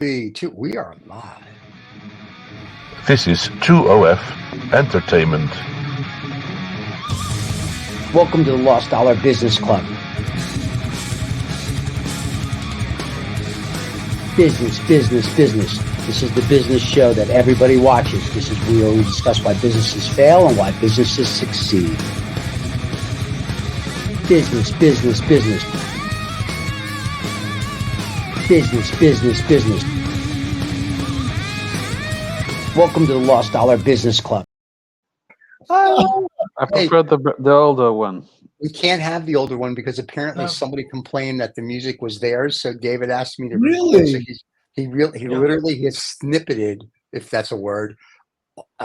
3, 2, we are live. This is 2OF Entertainment. Welcome to the Lost Dollar Business Club. Business, business, business. This is the business show that everybody watches. This is where we discuss why businesses fail and why businesses succeed. Business, business, business. Business, business, business. Welcome to the Lost Dollar Business Club. Oh, I prefer the older one. we can't have the older one because apparently somebody complained that the music was theirs. So David asked me to Really? So he literally has snippeted, if that's a word.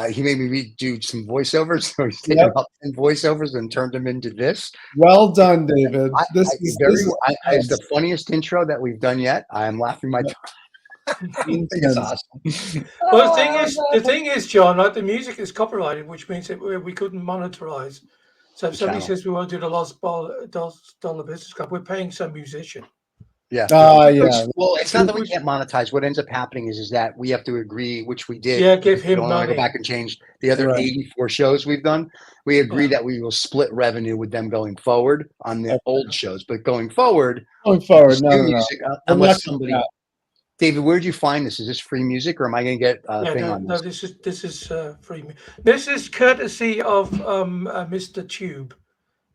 He made me do some voiceovers. So he's taken about 10 voiceovers and turned them into this. Well done, David. It's the funniest intro that we've done yet. I'm laughing my I think it's awesome. Well, the thing is, John, like the music is copyrighted, which means that we couldn't monetize. So if somebody says we want to do the Lost Dollar Business Club, we're paying some musician. Yeah. Yeah. Well, it's not that we can't monetize. What ends up happening is that we have to agree, which we did. Yeah, give him don't want to money. go back and change the other 84 shows we've done. We agree that we will split revenue with them going forward on the old shows, but going forward, no. Music, unless somebody. David, where did you find this? Is this free music, or am I going to get a thing on this? No, this is free. This is courtesy of Mr. Tube,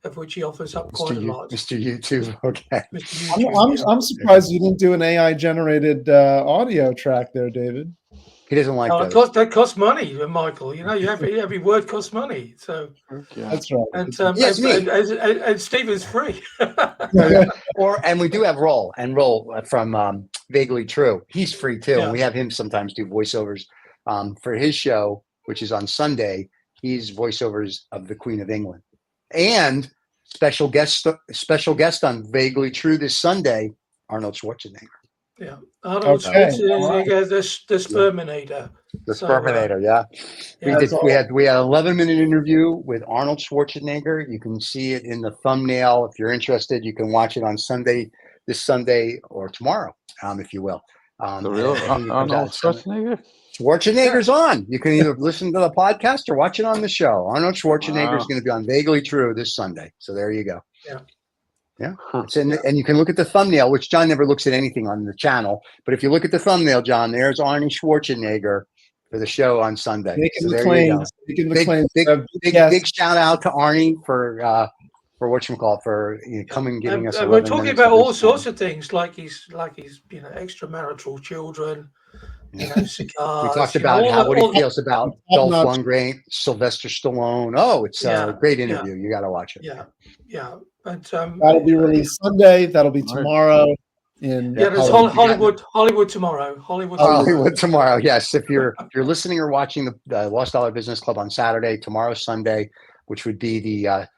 of which he offers up quite a lot. Mr. YouTube, okay. Mr. YouTube, I'm surprised you didn't do an AI generated audio track there, David. He doesn't like that. That costs money, Michael. You know, every word costs money. So that's right. And and Stephen's free. And we do have Roll from Vaguely True. He's free too. Yeah. And we have him sometimes do voiceovers for his show, which is on Sunday. He's voiceovers of the Queen of England. And special guest on Vaguely True this Sunday, Arnold Schwarzenegger. Yeah, Arnold Schwarzenegger, the Sperminator. The Sperminator, yeah. We had an 11-minute interview with Arnold Schwarzenegger. You can see it in the thumbnail. If you're interested, you can watch it on this Sunday or tomorrow, if you will. The real Arnold Schwarzenegger? Schwarzenegger's on. You can either listen to the podcast or watch it on the show. Arnold Schwarzenegger is going to be on Vaguely True this Sunday. So there you go. Yeah. It's and you can look at the thumbnail, which John never looks at anything on the channel. But if you look at the thumbnail, John, there's Arnie Schwarzenegger for the show on Sunday. Making the claims. Big shout out to Arnie for whatchamacallit, for coming giving us. We're talking about all sorts of things, like he's extramarital children. Cigars. We talked about what he feels about Dolph Lundgren, Sylvester Stallone. Oh, it's a great interview. You got to watch it. Yeah. But that'll be released Sunday. That'll be tomorrow. There's Hollywood tomorrow. Hollywood tomorrow. Yes, if you're listening or watching the Lost Dollar Business Club on Saturday, tomorrow Sunday, which would be the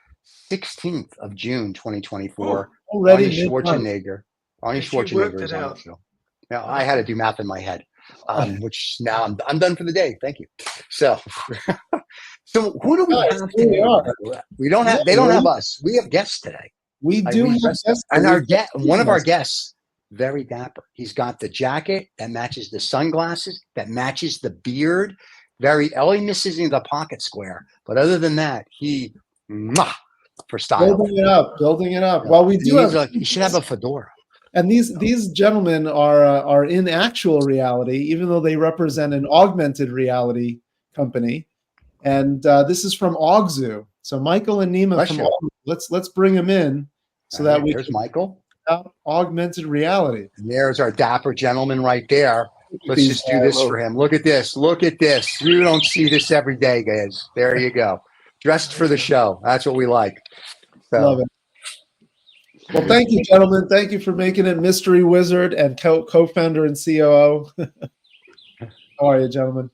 16th of June, 2024. Already Arnie Schwarzenegger is on the show. Now I had to do math in my head. Which now I'm done for the day. Thank you. So who do we have today? We don't have. They don't have us. We have guests today. We do have guests, and one of our guests, very dapper. He's got the jacket that matches the sunglasses, that matches the beard. Only misses in the pocket square, but other than that, he for style. Building it up. Well, we do he should have a fedora. And these gentlemen are in actual reality, even though they represent an augmented reality company. And this is from Augzoo. So Michael and Nema from Augu. Let's bring them in so that we can Michael augmented reality. And there's our dapper gentleman right there. Let's just do this for him. Look at this. Look at this. You don't see this every day, guys. There you go. Dressed for the show. That's what we like. So. Love it. Well, thank you, gentlemen. Thank you for making it, Mystery Wizard and co-founder and COO. How are you, gentlemen?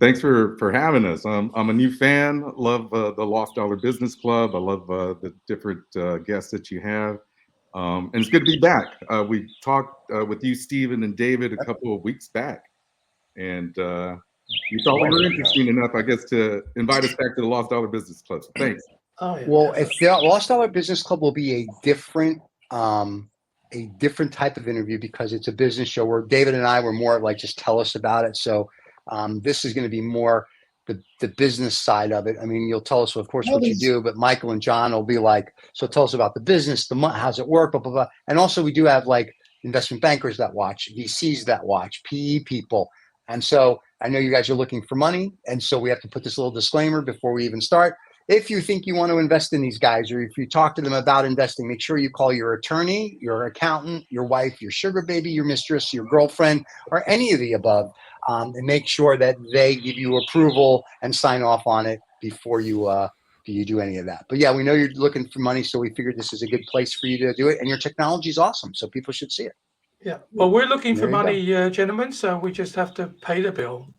Thanks for having us. I'm a new fan. Love the Lost Dollar Business Club. I love the different guests that you have. And it's good to be back. We talked with you, Stephen and David, a couple of weeks back. And you thought we were interesting enough, I guess, to invite us back to the Lost Dollar Business Club. So thanks. Well, if the Lost Dollar Business Club will be a different a different type of interview because it's a business show where David and I were more like, just tell us about it. So this is going to be more the business side of it. I mean, you'll tell us, of course, what you do, but Michael and John will be like, so tell us about the business, how's it work, blah, blah, blah. And also we do have like investment bankers that watch, VCs that watch, PE people. And so I know you guys are looking for money. And so we have to put this little disclaimer before we even start. If you think you want to invest in these guys, or if you talk to them about investing, make sure you call your attorney, your accountant, your wife, your sugar baby, your mistress, your girlfriend, or any of the above, and make sure that they give you approval and sign off on it before you do any of that. But yeah, we know you're looking for money, so we figured this is a good place for you to do it. And your technology is awesome, so people should see it. Yeah, well, we're looking for money, gentlemen, so we just have to pay the bill.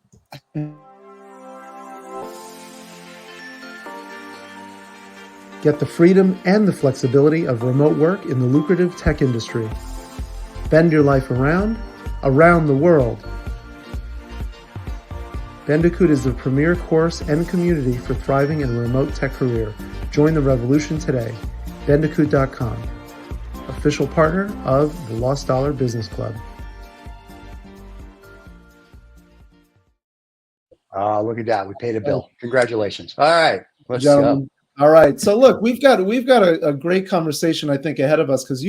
Get the freedom and the flexibility of remote work in the lucrative tech industry. Bend your life around the world. Bandicoot is the premier course and community for thriving in a remote tech career. Join the revolution today. Bandicoot.com, official partner of the Lost Dollar Business Club. Look at that. We paid a bill. Congratulations. All right. Let's go. All right. So look, we've got a great conversation, I think, ahead of us, because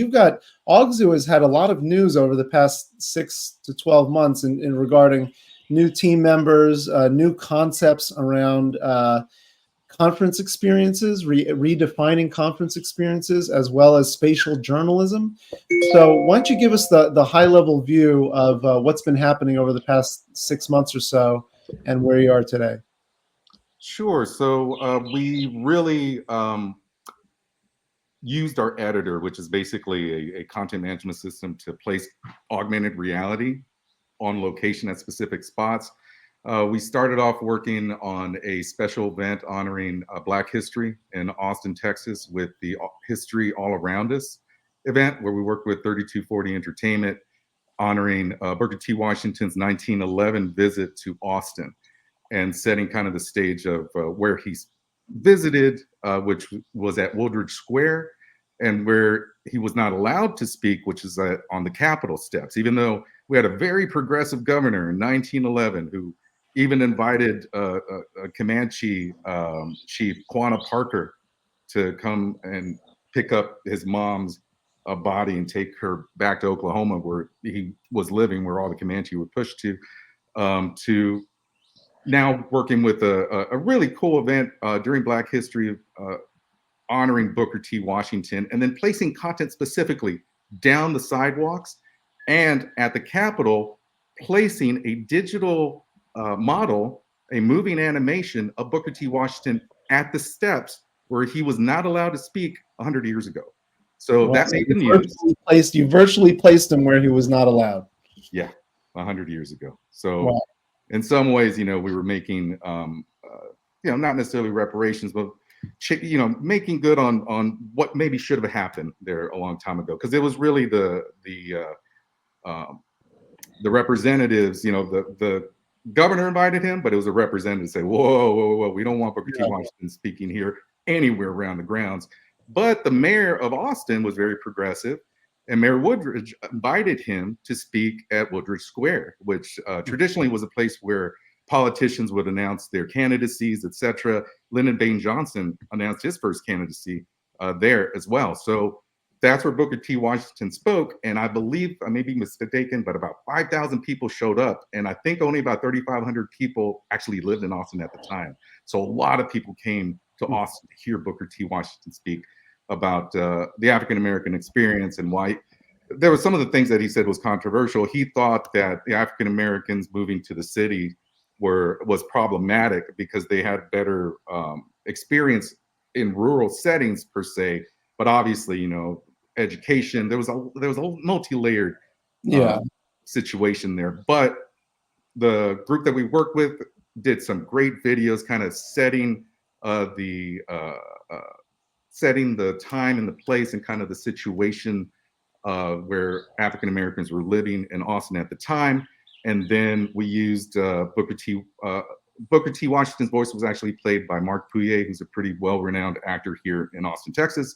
Augzoo has had a lot of news over the past 6 to 12 months in regarding new team members, new concepts around conference experiences, redefining conference experiences, as well as spatial journalism. So why don't you give us the high-level view of what's been happening over the past 6 months or so and where you are today? Sure. So we really used our editor, which is basically a content management system, to place augmented reality on location at specific spots. We started off working on a special event honoring Black history in Austin, Texas, with the History All Around Us event, where we worked with 3240 Entertainment, honoring Booker T. Washington's 1911 visit to Austin, and setting kind of the stage of where he's visited, which was at Woodridge Square, and where he was not allowed to speak, which is on the Capitol steps, even though we had a very progressive governor in 1911 who even invited a Comanche chief, Quanah Parker, to come and pick up his mom's body and take her back to Oklahoma, where he was living, where all the Comanche were pushed to now working with a really cool event during Black History, honoring Booker T. Washington, and then placing content specifically down the sidewalks and at the Capitol, placing a digital model, a moving animation of Booker T. Washington at the steps where he was not allowed to speak 100 years ago. So that made the news. You virtually placed him where he was not allowed. Yeah, 100 years ago. So in some ways, we were making, not necessarily reparations, but making good on what maybe should have happened there a long time ago, because it was really the representatives. The governor invited him, but it was a representative to say, whoa, we don't want Booker T. Washington speaking here anywhere around the grounds. But the mayor of Austin was very progressive, and Mayor Woodridge invited him to speak at Woodridge Square, which traditionally was a place where politicians would announce their candidacies, etc. Lyndon Baines Johnson announced his first candidacy there as well. So that's where Booker T. Washington spoke. And I believe, I may be mistaken, but about 5,000 people showed up. And I think only about 3,500 people actually lived in Austin at the time. So a lot of people came to Austin to hear Booker T. Washington speak about the African-American experience and why there were some of the things that he said was controversial. He thought that the African-Americans moving to the city was problematic because they had better experience in rural settings per se, but obviously, education, there was a multi-layered situation there. But the group that we worked with did some great videos, kind of setting the time and the place and kind of the situation where African Americans were living in Austin at the time. And then we used Booker T. Washington's voice was actually played by Mark Pouillet, who's a pretty well-renowned actor here in Austin, Texas.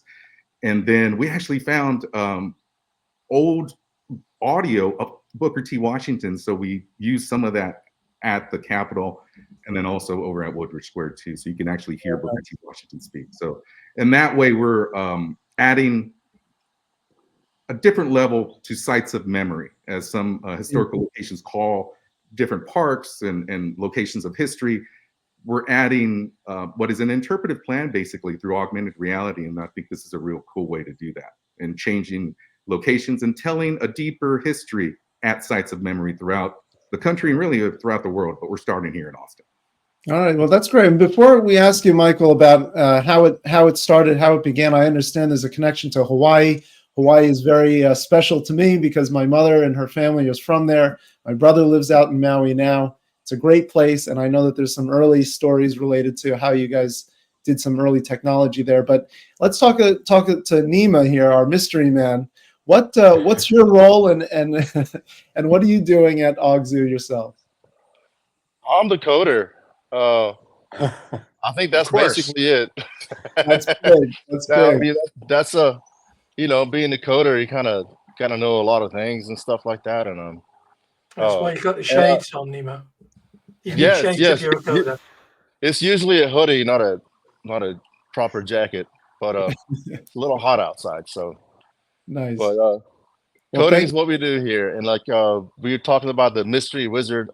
And then we actually found old audio of Booker T. Washington. So we use some of that at the Capitol and then also over at Woodbridge Square too. So you can actually hear Booker T. Washington speak. So in that way, we're adding a different level to sites of memory, as some historical locations call different parks and locations of history. We're adding what is an interpretive plan basically through augmented reality. And I think this is a real cool way to do that, and changing locations and telling a deeper history at sites of memory throughout the country and really throughout the world. But we're starting here in Austin. All right, well, that's great. And before we ask you, Michael, about how it started, how it began, I understand there's a connection to Hawaii. Hawaii is very special to me because my mother and her family is from there. My brother lives out in Maui now. It's a great place, and I know that there's some early stories related to how you guys did some early technology there. But let's talk to Nema here, our mystery man. What's your role and and what are you doing at Augzoo yourself? I'm the coder. I think that's basically it. That's good. That's good. I mean, that's a, being the coder, you kind of know a lot of things and stuff like that, and that's why you got the shades on, Nema. You need yes, shades yes. if you're a coder. It's usually a hoodie, not a proper jacket, but it's a little hot outside, so nice. But coding is what we do here, and like we were talking about the mystery wizard.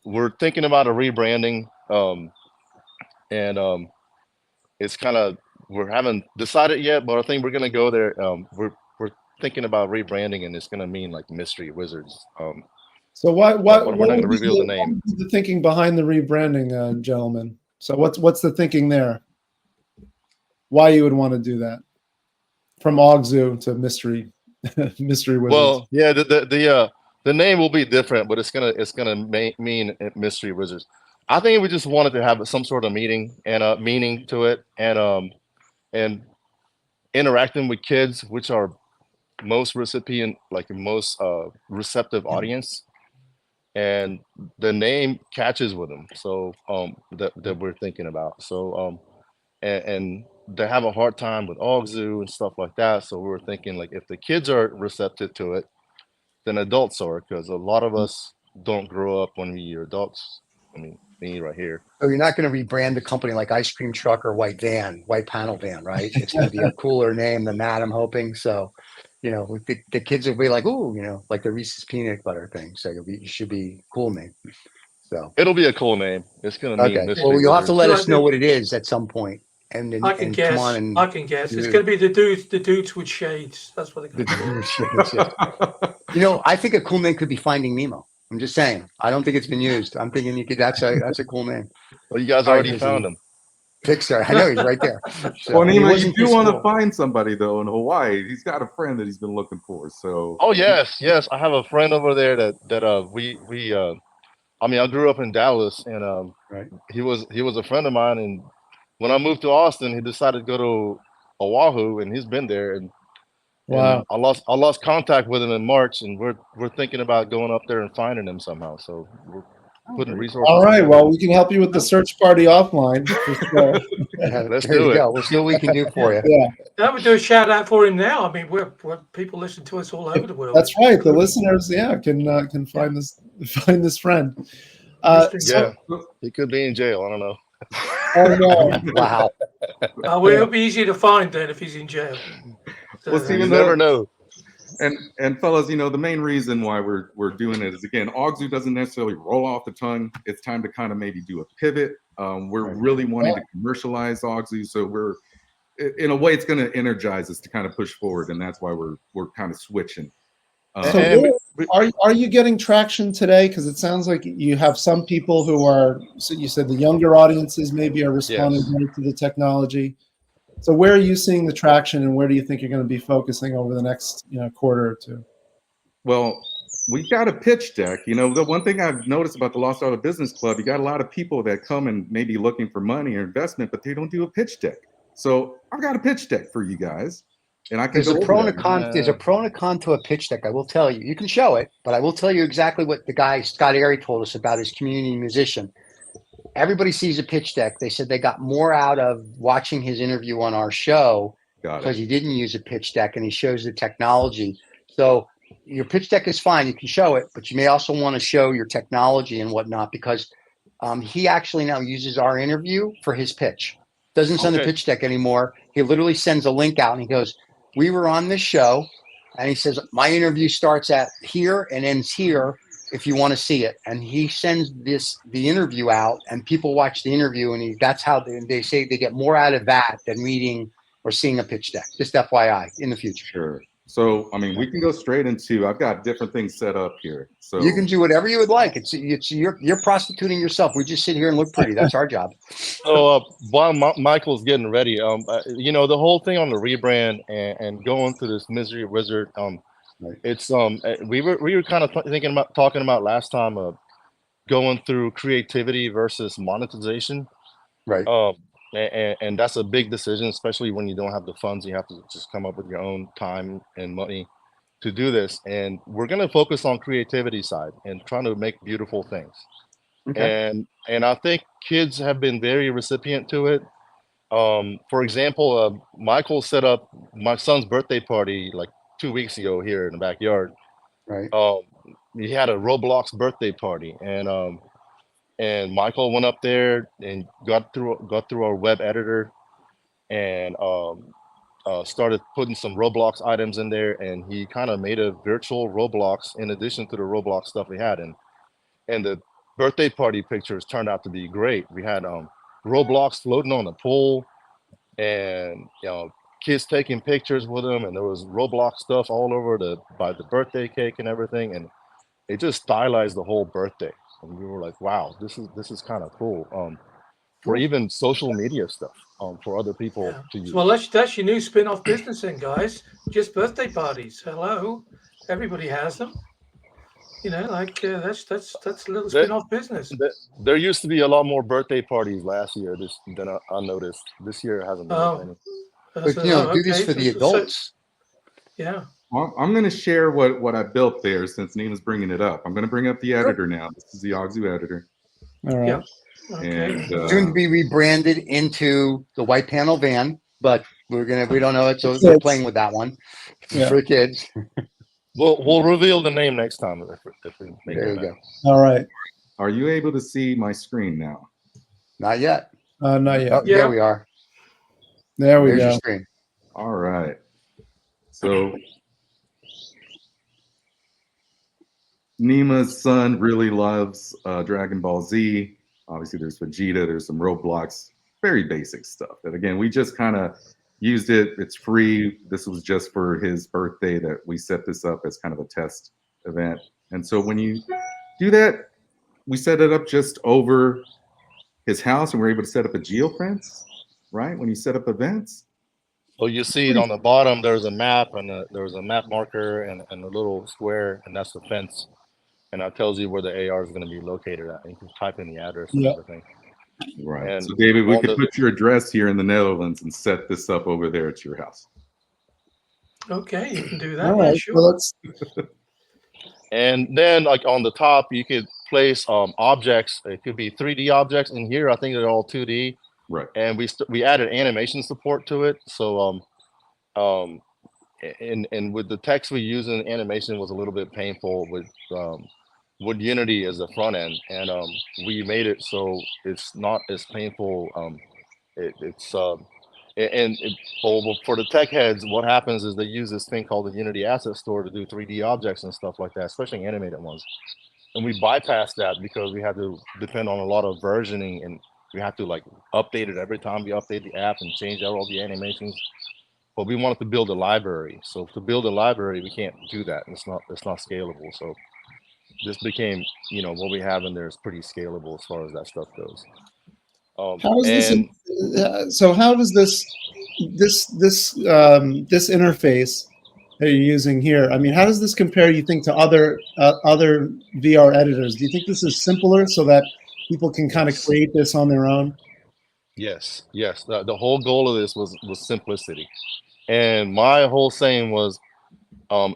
We're thinking about a rebranding, and it's kind of, we haven't decided yet, but I think we're gonna go there. We're thinking about rebranding, and it's gonna mean like mystery wizards. So what we're not gonna reveal the name. What is the thinking behind the rebranding, gentlemen? So what's the thinking there? Why you would want to do that? From Augzoo to mystery wizards. Well, yeah, the name will be different, but it's gonna mean mystery wizards. I think we just wanted to have some sort of meaning and meaning to it, and interacting with kids, which are most receptive audience, and the name catches with them. So that we're thinking about. So and they have a hard time with Augu and stuff like that. So we were thinking, like, if the kids are receptive to it, then adults are, because a lot of us don't grow up when we are adults. I mean, me right here. So you're not going to rebrand the company like Ice Cream Truck or White Panel Van, right? It's going to be a cooler name than that, I'm hoping. So, the kids will be like, ooh, like the Reese's peanut butter thing. So it should be a cool name. So it'll be a cool name. It's going to mean okay. Well, you'll have to let us know what it is at some point. And I can guess. Come on and I can guess. It's going to be the dudes with shades. That's what they're going to do. I think a cool name could be Finding Nemo. I'm just saying. I don't think it's been used. I'm thinking that's a cool name. Well, you guys already found him. Pixar. I know he's right there. So, well, Nema, you do want to find somebody though in Hawaii. He's got a friend that he's been looking for. So. Oh yes. I have a friend over there that we I mean, I grew up in Dallas, and right. He was a friend of mine, and when I moved to Austin, he decided to go to Oahu, and he's been there. And wow, and I lost contact with him in March, and we're thinking about going up there and finding him somehow. So we're putting resources. All right, well, we can help you with the search party offline. Let's do it. We'll see what we can do for you. Yeah, I would do a shout out for him now. I mean, we're people listen to us all over the world. That's right. The listeners, can find this friend. Yeah, he could be in jail. I don't know. Oh no! Wow. Well, it'll be easy to find then if he's in jail. So, well, you never know. And fellas, the main reason why we're doing it is, again, Augu doesn't necessarily roll off the tongue. It's time to kind of maybe do a pivot. We're really wanting to commercialize Augu, so we're, in a way, it's going to energize us to kind of push forward, and that's why we're kind of switching. So are you getting traction today? Because it sounds like you have some people who are. So you said the younger audiences maybe are responding more to the technology. So where are you seeing the traction, and where do you think you're going to be focusing over the next quarter or two? Well, we got a pitch deck. The one thing I've noticed about the Lost Dollar Business Club, you got a lot of people that come and maybe looking for money or investment, but they don't do a pitch deck. So I've got a pitch deck for you guys, and I can. There's a pro and a con. There's a pro and a con to a pitch deck. I will tell you. You can show it, but I will tell you exactly what the guy Scott Airy told us about his community musician. Everybody sees a pitch deck. They said they got more out of watching his interview on our show because he didn't use a pitch deck, and he shows the technology. So your pitch deck is fine. You can show it, but you may also want to show your technology and whatnot, because he actually now uses our interview for his pitch. Doesn't send a pitch deck anymore. He literally sends a link out and he goes, "We were on this show." And he says, "My interview starts at here and ends here if you want to see it." And he sends the interview out, and people watch the interview, and that's how they say they get more out of that than reading or seeing a pitch deck. Just FYI, in the future. Sure. So, I mean, we can go straight into, I've got different things set up here. So you can do whatever you would like. It's you're prostituting yourself. We just sit here and look pretty. That's our job. So while Michael's getting ready, you know, the whole thing on the rebrand and going through this misery wizard, it's we were kind of talking about last time going through creativity versus monetization, right? And that's a big decision, especially when you don't have the funds. You have to just come up with your own time and money to do this. And we're going to focus on creativity side and trying to make beautiful things. Okay. And I think kids have been very recipient to it. For example, Michael set up my son's birthday party like 2 weeks ago here in the backyard. Right. He had a Roblox birthday party, and Michael went up there and got through our web editor and started putting some Roblox items in there, and he kind of made a virtual Roblox in addition to the Roblox stuff we had. And the birthday party pictures turned out to be great. We had Roblox floating on the pool, and you know, kids taking pictures with them, and there was Roblox stuff all over by the birthday cake and everything, and it just stylized the whole birthday. And we were like, wow, this is kind of cool. For even social media stuff, for other people to use. Well, that's your new spin-off business then, guys. Just birthday parties. Hello, everybody has them. You know, like that's a little spin-off business. There used to be a lot more birthday parties last year than I noticed. This year hasn't been any. But you know, do this for the adults. Yeah. Well, I'm going to share what I built there since Nema's bringing it up. I'm going to bring up the editor now. This is the Augzoo editor. All right. Yep. Okay. And, soon to be rebranded into the white panel van, but we don't know it, so we're playing with that one for the kids. We'll reveal the name next time. If we make there it you go. All right. Are you able to see my screen now? Not yet. Not yet. Oh, yeah. There we are. There we There's go. Your screen. All right. So Nema's son really loves Dragon Ball Z. Obviously, there's Vegeta, there's some Roblox, very basic stuff. That again, we just kind of used it. It's free. This was just for his birthday that we set this up as kind of a test event. And so when you do that, we set it up just over his house, and we're able to set up a geofence, right? When you set up events. Well, you see it on the bottom. There's a map, and there's a map marker and a little square, and that's the fence. And that tells you where the AR is going to be located at. You can type in the address and everything. Right. And so, David, we could put your address here in the Netherlands and set this up over there at your house. Okay, you can do that. All right. Sure. Well, let's. And then, like on the top, you could place objects. It could be 3D objects. In here, I think they're all 2D. Right. And we added animation support to it. So and with the text we use in animation was a little bit painful with Unity as the front end, and we made it so it's not as painful. For the tech heads, what happens is they use this thing called the Unity Asset Store to do 3D objects and stuff like that, especially animated ones. And we bypassed that because we had to depend on a lot of versioning, and we had to like update it every time we update the app and change out all the animations. But we wanted to build a library. So to build a library, we can't do that. It's not scalable. So this became, you know, what we have in there is pretty scalable as far as that stuff goes. How does so how does this interface that you're using here? I mean, how does this compare, you think, to other VR editors? Do you think this is simpler so that people can kind of create this on their own? Yes. The whole goal of this was simplicity. And my whole saying was,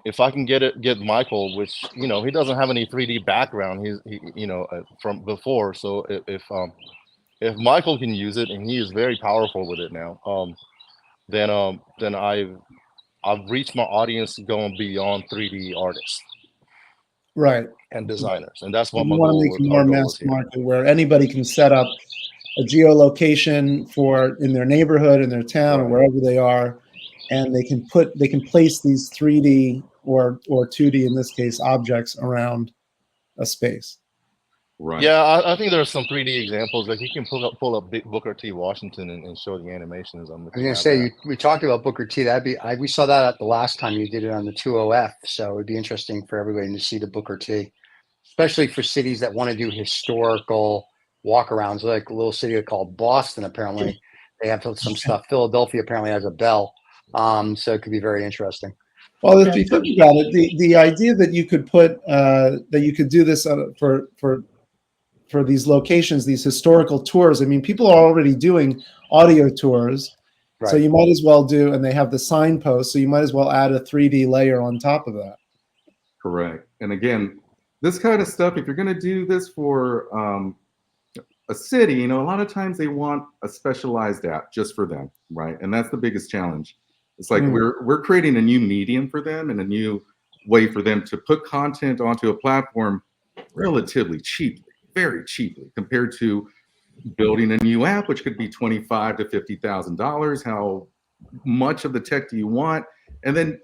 if I can get Michael, which, you know, he doesn't have any 3D background, he you know, from before. So if Michael can use it, and he is very powerful with it now, then I've reached my audience going beyond 3D artists Right. and designers, and that's what You my want to goal make was. it Our more goal mass was here. market where anybody can set up a geolocation for in their neighborhood, in their town, or Right. wherever they are, and they can place these 3D or 2D in this case objects around a space. Right. Yeah, I think there are some 3D examples. Like you can pull up Big Booker T. Washington and show the animations. I was gonna say we talked about Booker T. We saw that at the last time you did it on the 20F. So it'd be interesting for everybody to see the Booker T, especially for cities that want to do historical walkarounds, like a little city called Boston. Apparently, they have some stuff. Philadelphia apparently has a bell, so it could be very interesting. Well, if you think about it, the idea that you could put that you could do this for these locations, these historical tours. I mean, people are already doing audio tours, so you might as well do, and they have the signposts, so you might as well add a 3D layer on top of that. Correct. And again, this kind of stuff, if you're going to do this for a city, you know, a lot of times they want a specialized app just for them, right? And that's the biggest challenge. It's like we're creating a new medium for them and a new way for them to put content onto a platform relatively cheaply, very cheaply, compared to building a new app, which could be $25,000 to $50,000. How much of the tech do you want? And then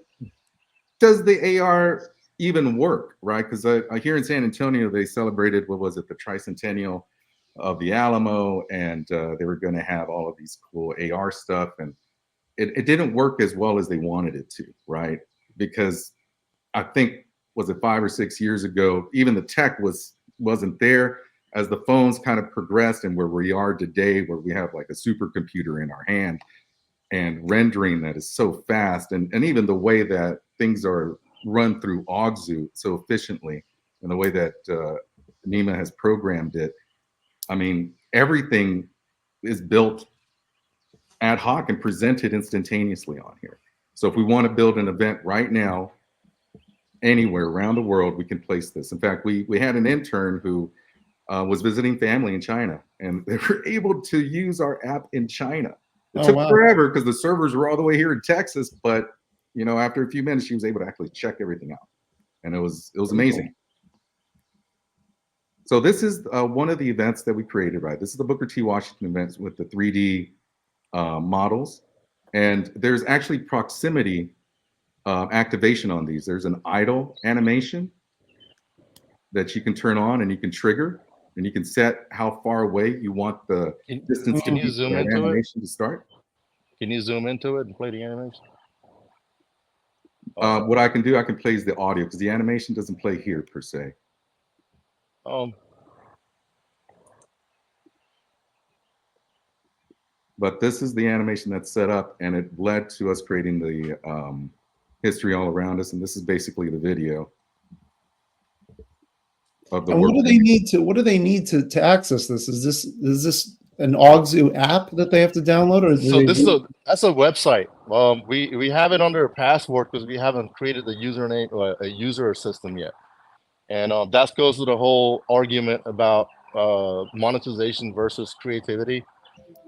does the AR even work, right? Because I hear in San Antonio, they celebrated, what was it, the tricentennial of the Alamo, and they were going to have all of these cool AR stuff, and it didn't work as well as they wanted it to, right? Because I think, was it 5 or 6 years ago, even the tech wasn't there. As the phones kind of progressed and where we are today, where we have like a supercomputer in our hand and rendering that is so fast, and even the way that things are run through Augzoo so efficiently, and the way that Nema has programmed it, I mean, everything is built ad hoc and presented instantaneously on here. So if we want to build an event right now, anywhere around the world, we can place this. In fact, we had an intern who was visiting family in China, and they were able to use our app in China. It took forever because the servers were all the way here in Texas, but you know, after a few minutes, she was able to actually check everything out, and it was amazing. So this is one of the events that we created, right? This is the Booker T. Washington events with the 3D models, and there's actually proximity activation on these. There's an idle animation that you can turn on and you can trigger, and you can set how far away you want the distance to be for that animation to start. Can you zoom into it and play the animation? What I can do, I can play the audio because the animation doesn't play here per se. But this is the animation that's set up, and it led to us creating the history all around us. And this is basically the video of the. And what do they need to access this? Is this an Augzoo app that they have to download, or that's a website. We have it under a password because we haven't created the username or a user system yet, and that goes to the whole argument about monetization versus creativity.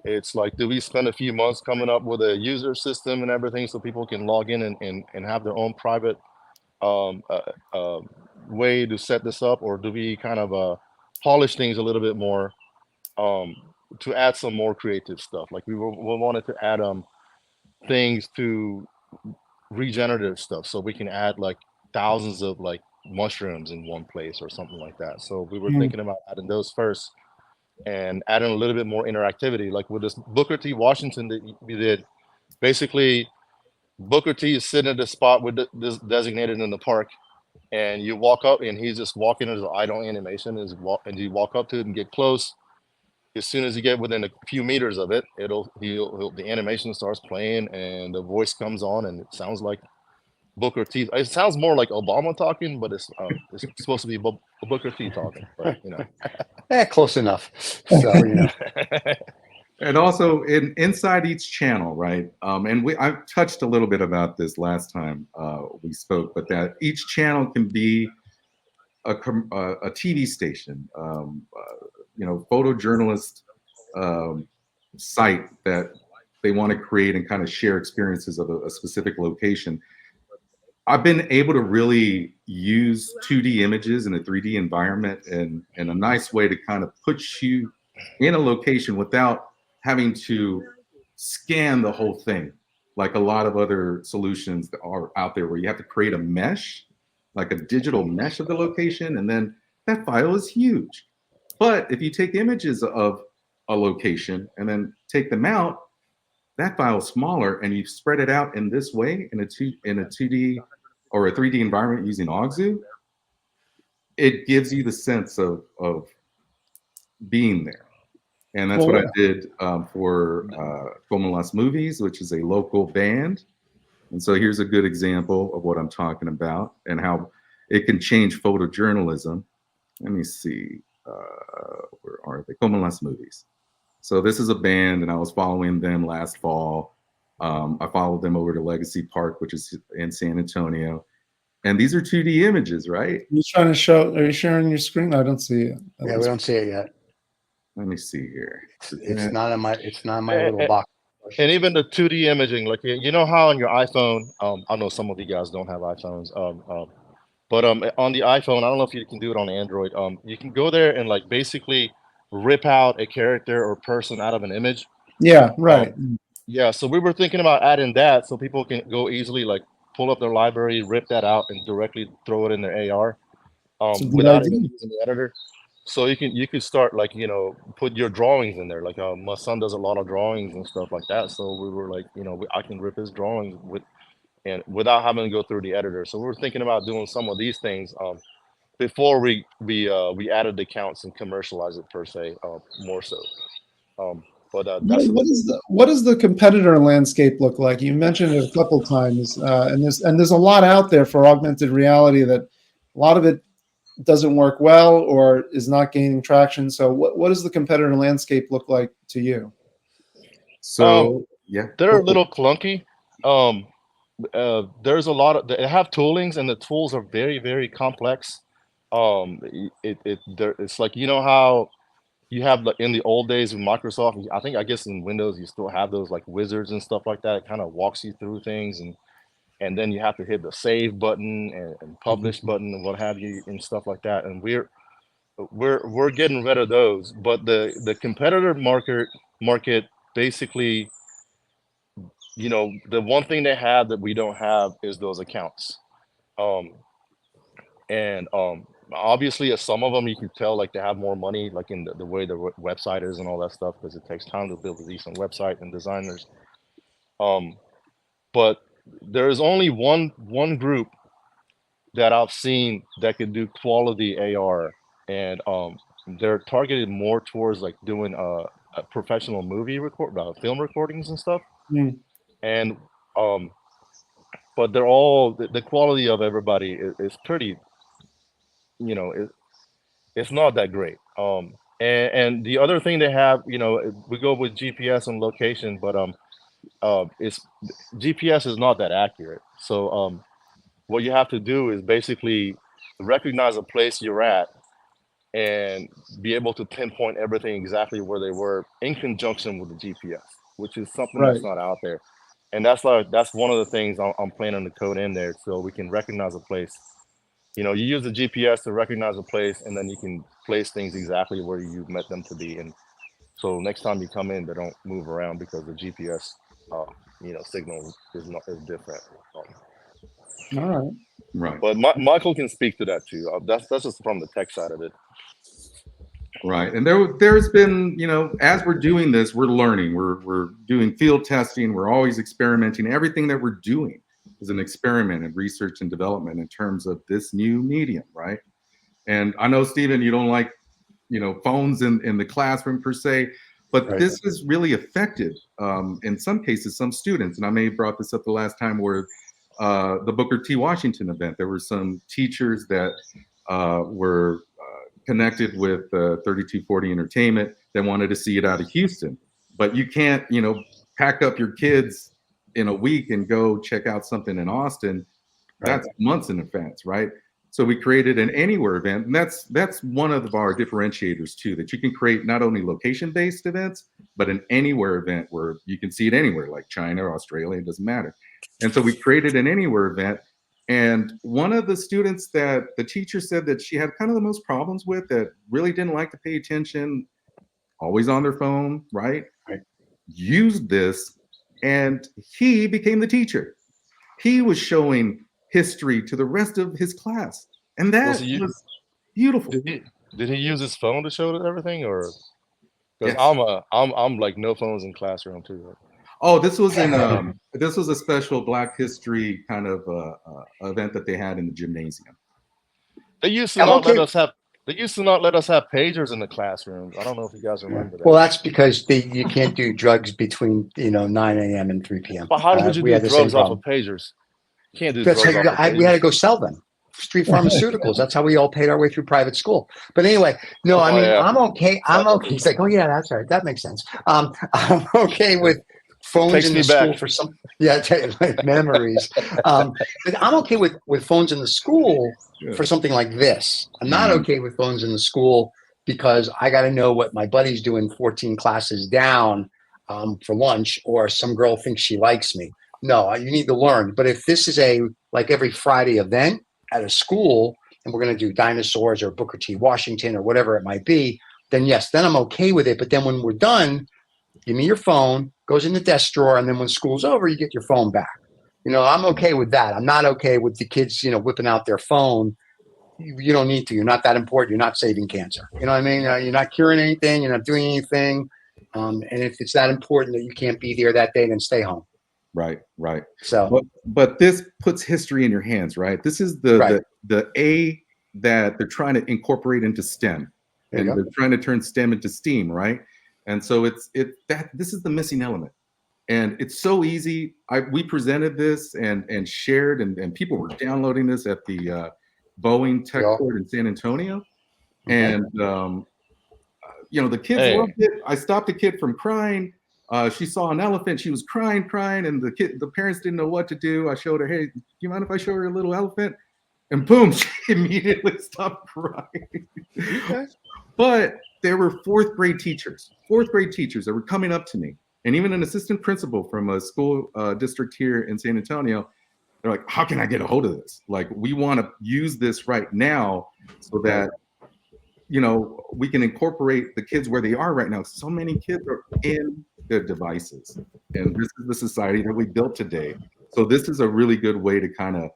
It's like, do we spend a few months coming up with a user system and everything so people can log in and have their own private way to set this up, or do we kind of polish things a little bit more to add some more creative stuff? Like we wanted to add things to regenerative stuff, so we can add like thousands of like mushrooms in one place or something like that. So we were thinking about adding those first and adding a little bit more interactivity. Like with this Booker T. Washington that we did, basically Booker T is sitting at the spot with this designated in the park, and you walk up and he's just walking into the idle animation, and you walk up to it and get close. As soon as you get within a few meters of it, the animation starts playing and the voice comes on, and it sounds like Booker T. It sounds more like Obama talking, but it's supposed to be Booker T talking. But you know, close enough. So you know. And also inside each channel, right? And I touched a little bit about this last time we spoke, but that each channel can be a TV station, you know, photojournalist site that they want to create and kind of share experiences of a specific location. I've been able to really use 2D images in a 3D environment and a nice way to kind of put you in a location without having to scan the whole thing, like a lot of other solutions that are out there where you have to create a mesh, like a digital mesh of the location, and then that file is huge. But if you take images of a location and then take them out, that file is smaller, and you spread it out in this way in a 2D or a 3D environment using Augzoo. It gives you the sense of being there. And that's what I did for Como Las Movies, which is a local band. And so here's a good example of what I'm talking about and how it can change photojournalism. Let me see, where are they? Como Las Movies. So this is a band, and I was following them last fall. I followed them over to Legacy Park, which is in San Antonio. And these are 2D images, right? You're trying to show, are you sharing your screen? I don't see it. Yeah, we don't see it yet. Let me see here. It's not in my little box. And even the 2D imaging, like you know how on your iPhone, I know some of you guys don't have iPhones, but on the iPhone, I don't know if you can do it on Android. You can go there and like basically rip out a character or person out of an image. Yeah, right. Yeah, so we were thinking about adding that so people can go easily like pull up their library, rip that out, and directly throw it in their AR without even using the editor. So you could start like, you know, put your drawings in there. Like my son does a lot of drawings and stuff like that. So we were like, you know, I can rip his drawings without having to go through the editor. So we were thinking about doing some of these things before we added the counts and commercialized it per se, more so. But that's what does the competitor landscape look like? You mentioned it a couple times, and there's a lot out there for augmented reality that a lot of it doesn't work well or is not gaining traction. So what does the competitor landscape look like to you? So yeah, they're a little clunky. There's a lot of they have toolings, and the tools are very, very complex. It's like, you know how you have like in the old days with Microsoft, I guess in Windows you still have those like wizards and stuff like that. It kind of walks you through things, and then you have to hit the save button and publish button and what have you and stuff like that. And we're getting rid of those. But the competitor market basically, you know, the one thing they have that we don't have is those accounts. Obviously some of them you can tell like they have more money, like in the way the website is and all that stuff, because it takes time to build a decent website and designers. But there is only one group that I've seen that could do quality AR, and they're targeted more towards like doing a professional movie film recordings and stuff. And but they're all the quality of everybody is pretty, you know, it's not that great. And the other thing they have, you know, we go with GPS and location, but it's GPS is not that accurate. So what you have to do is basically recognize a place you're at and be able to pinpoint everything exactly where they were in conjunction with the GPS, which is something that's not out there. And that's one of the things I'm planning to code in there, so we can recognize a place. You know, you use the GPS to recognize a place, and then you can place things exactly where you met them to be. And so next time you come in, they don't move around because the GPS, you know, signal is different. All right. Right. But Michael can speak to that too. That's just from the tech side of it. Right. And there's been, you know, as we're doing this, we're learning. We're doing field testing. We're always experimenting. Everything that we're doing is an experiment in research and development in terms of this new medium, right? And I know, Stephen, you don't like, you know, phones in the classroom per se, but this is really affected, in some cases, some students. And I may have brought this up the last time where the Booker T. Washington event, there were some teachers that were connected with 3240 Entertainment that wanted to see it out of Houston. But you can't, you know, pack up your kids in a week and go check out something in Austin. That's months in advance, right? So we created an anywhere event, and that's one of our differentiators too, that you can create not only location-based events, but an anywhere event where you can see it anywhere, like China or Australia, it doesn't matter. And so we created an anywhere event. And one of the students that the teacher said that she had kind of the most problems with, that really didn't like to pay attention, always on their phone, right? Used this, and he became the teacher. He was showing history to the rest of his class, and that was beautiful. Did he use his phone to show everything, or? Because Yes. I'm like no phones in classroom too. Right? Oh, this was a special Black History kind of event that they had in the gymnasium. They used to not let us have. They used to not let us have pagers in the classrooms. I don't know if you guys remember that. Well, that's because you can't do drugs between 9 a.m. and 3 p.m. But how would you do drugs off of pagers? You can't do drugs off of pagers. We had to go sell them. Street pharmaceuticals. That's how we all paid our way through private school. But anyway, no, I mean, I'm okay. I'm okay. He's like, oh yeah, that's right. That makes sense. I'm okay with phones in the school for some, like memories. But I'm okay with phones in the school for something like this. I'm not okay with phones in the school because I got to know what my buddy's doing 14 classes down for lunch, or some girl thinks she likes me. No, you need to learn. But if this is like every Friday event at a school, and we're going to do dinosaurs or Booker T. Washington or whatever it might be, then yes, then I'm okay with it. But then when we're done, give me your phone, goes in the desk drawer, and then when school's over, you get your phone back. I'm okay with that. I'm not okay with the kids, whipping out their phone. You don't need to. You're not that important. You're not saving cancer. You know what I mean? You're not curing anything. You're not doing anything. And if it's that important that you can't be there that day, then stay home. Right. So, but this puts history in your hands, right? This is the A that they're trying to incorporate into STEM, and they're trying to turn STEM into STEAM, right? And so this is the missing element, and it's so easy. We presented this and shared, and people were downloading this at the Boeing Tech Port in San Antonio, and the kids loved it. I stopped a kid from crying. She saw an elephant. She was crying, and the parents didn't know what to do. I showed her, hey, do you mind if I show her a little elephant? And boom, she immediately stopped crying. Okay. But there were fourth grade teachers that were coming up to me, and even an assistant principal from a school district here in San Antonio. They're like, how can I get a hold of this? Like, we want to use this right now so that we can incorporate the kids where they are right now. So many kids are in their devices, and this is the society that we built today. So this is a really good way to kind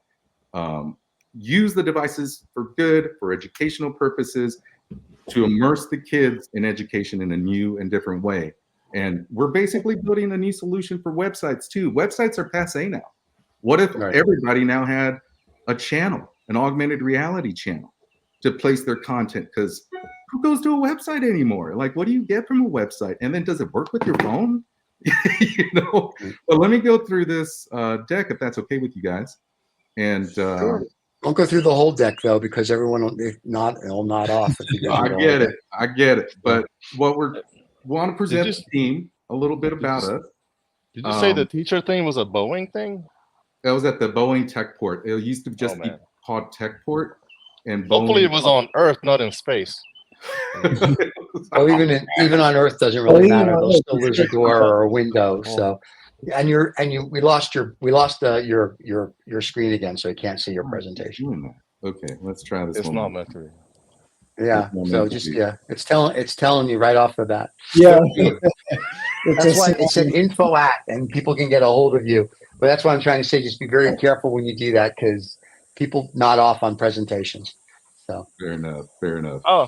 of use the devices for good, for educational purposes, to immerse the kids in education in a new and different way. And we're basically building a new solution for websites too. Websites are passé now. What if everybody now had a channel, an augmented reality channel, to place their content? Because who goes to a website anymore? Like, what do you get from a website? And then does it work with your phone? But let me go through this deck, if that's okay with you guys. And sure. Don't go through the whole deck though, because everyone will nod off. If you I get it. But what we want to present the team a little bit about us. Did you say the teacher thing was a Boeing thing? That was at the Boeing Tech Port. It used to just be called Tech Port. And hopefully it was on Earth, not in space. Well, even on Earth doesn't really matter. They'll still lose a door or a window. So, we lost your screen again, so you can't see your presentation. Okay, let's try this. It's not meant to be. Yeah. So it's telling you right off the bat. Yeah. That's why it said info at, and people can get a hold of you. But that's what I'm trying to say. Just be very careful when you do that, because people nod off on presentations. So fair enough. Oh,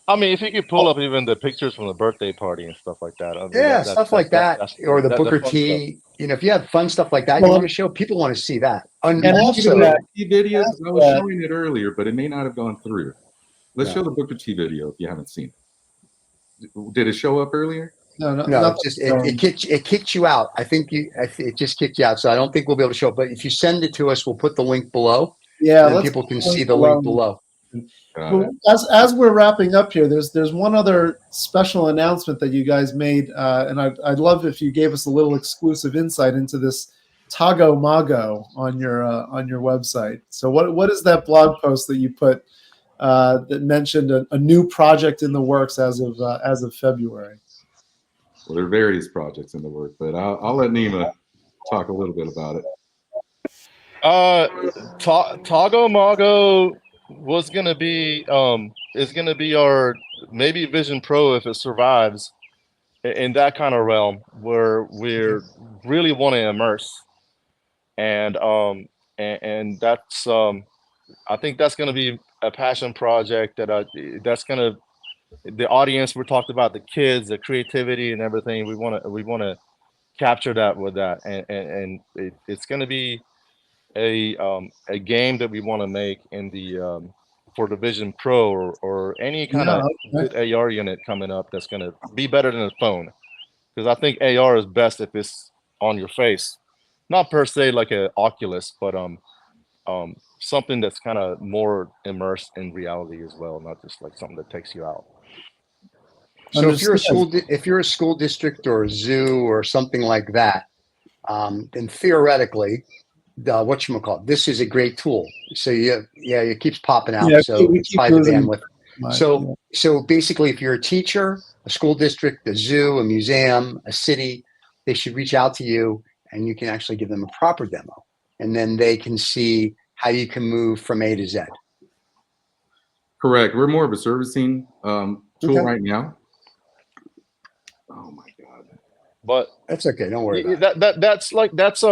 I mean, if you could pull up even the pictures from the birthday party and stuff like that. I mean, stuff like that, or the Booker T. If you have fun stuff like that, you want to show, people want to see that. And also, videos. I was showing it earlier, but it may not have gone through. Let's show the Booker T video if you haven't seen it. Did it show up earlier? No. It kicked you out. I think it just kicked you out. So I don't think we'll be able to show it. But if you send it to us, we'll put the link below. Yeah, and people can see the link below. Well, as we're wrapping up here, there's one other special announcement that you guys made, and I'd love if you gave us a little exclusive insight into this Tago Mago on your website. So what is that blog post that you put that mentioned a new project in the works as of February? Well, there are various projects in the work, but I'll let Nema talk a little bit about it. Tago Mago was gonna be is gonna be our maybe Vision Pro if it survives in that kind of realm where we're really want to immerse, and that's I think that's gonna be a passion project that's gonna the audience. We talked about the kids, the creativity, and everything. We wanna capture that with that, and it's gonna be a game that we want to make in the for the Vision Pro or any kind of good AR unit coming up that's going to be better than a phone, because I think AR is best if it's on your face, not per se like an Oculus, but something that's kind of more immersed in reality as well, not just like something that takes you out. So if you're a school district or a zoo or something like that, then theoretically, whatchamacallit, this is a great tool. So it keeps popping out. So it's by the bandwidth. So basically, if you're a teacher, a school district, a zoo, a museum, a city, they should reach out to you, and you can actually give them a proper demo, and then they can see how you can move from A to Z. Correct. We're more of a servicing tool right now. Oh my God! But that's okay. Don't worry about it. That's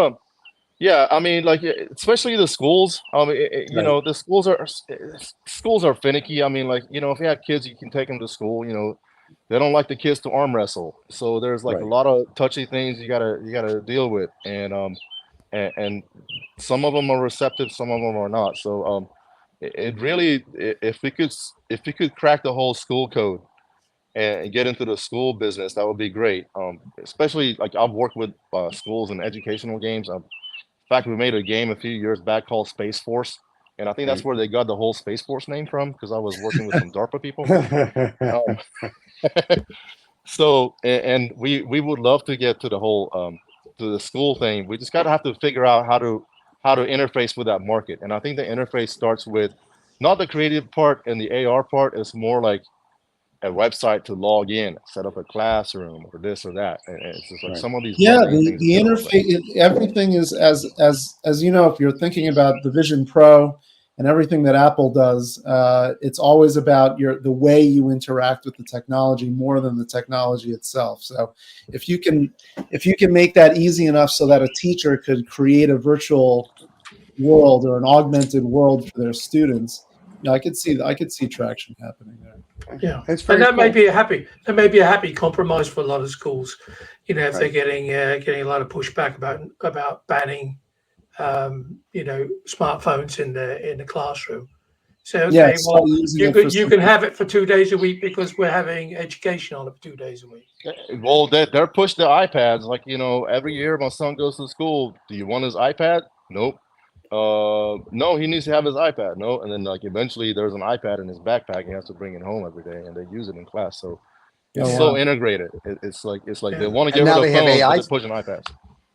yeah, I mean, like, especially the schools. You know, the schools are finicky. I mean, like, you know, if you have kids, you can take them to school. You know, they don't like the kids to arm wrestle, so there's like a lot of touchy things you gotta deal with, and some of them are receptive, some of them are not. So it really, if we could crack the whole school code and get into the school business, that would be great. Especially like I've worked with schools and educational games. In fact, we made a game a few years back called Space Force, and I think that's where they got the whole Space Force name from, because I was working with some DARPA people. So, and we would love to get to the whole to the school thing. We just have to figure out how to interface with that market, and I think the interface starts with not the creative part and the AR part. It's more like a website to log in, set up a classroom, or this or that. And it's just like some of these. The interface, everything is as you know, if you're thinking about the Vision Pro and everything that Apple does, it's always about the way you interact with the technology more than the technology itself. So if you can make that easy enough so that a teacher could create a virtual world or an augmented world for their students, I could see traction happening there. Yeah, and that may be a happy compromise for a lot of schools. You know, if they're getting a lot of pushback about banning, you know, smartphones in the classroom. So okay, well, you can have it for 2 days a week because we're having education on it for 2 days a week. Well, they're pushed the iPads. Like, you know, every year my son goes to school. Do you want his iPad? Nope. No, he needs to have his iPad. No, and then like eventually there's an iPad in his backpack. He has to bring it home every day, and they use it in class. So it's so integrated. It's like they want to get rid of phones, but they're pushing iPads.